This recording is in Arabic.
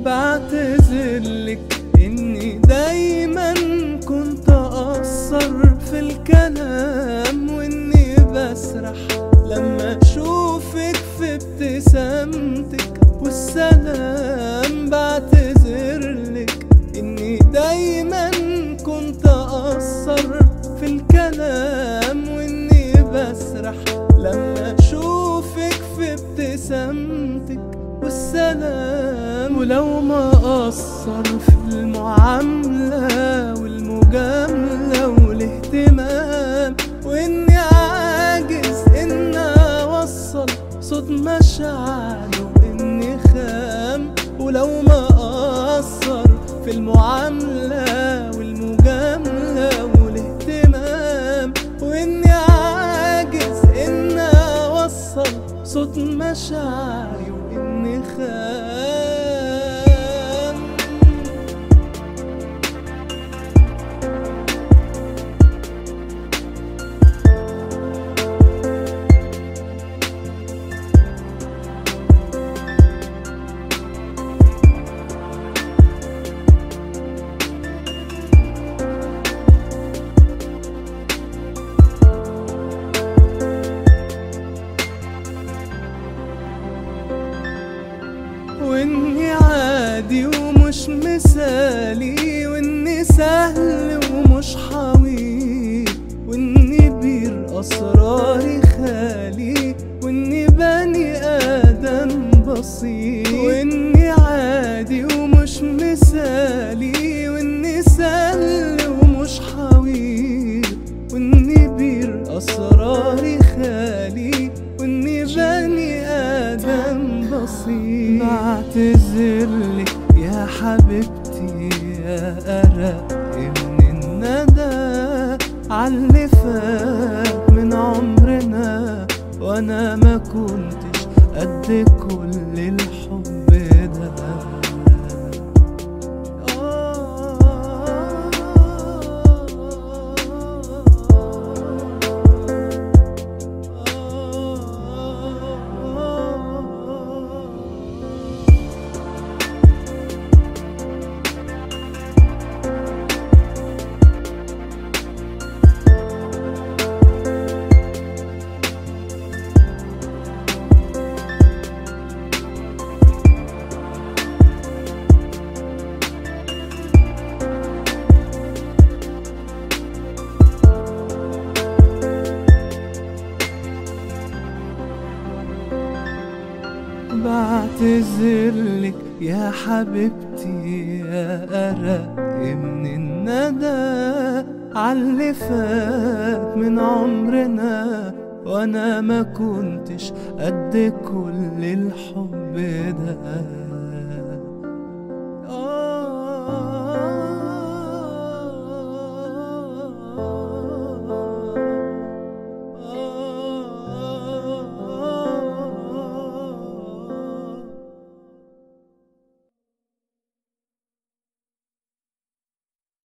بعتذرلك إني دايما كنت أقصر في الكلام، وإني بسرح لما أشوفك في ابتسامتك والسلام. بعتذرلك إني دايما كنت أقصر في الكلام، وإني بسرح لما أشوفك في ابتسامتك والسلام. ولو ما أقصر في المعاملة والمجاملة والاهتمام، وإني عاجز إن أوصل صوت مشاعري وإني خام. ولو ما أقصر في المعاملة والمجاملة والاهتمام، وإني عاجز إن أوصل صوت مشاعري وإني خام. وإني عادي ومش مثالي، وإني سهل ومش حوي، وإني بير أسراري خالي، وإني بني آدم بسيط. وإني عادي ومش مثالي، وإني سهل ومش حوي، وإني بير أسراري خالي، وإني بني آدم بسيط. بعتذرلك يا حبيبتي يا أرق من الندى عاللي فات من عمرنا، وأنا ما كنتش قد كل الحب ده. بعتذرلك يا حبيبتي يا أرق من الندى عاللي فات من عمرنا، وأنا ما كنتش قد كل الحب ده.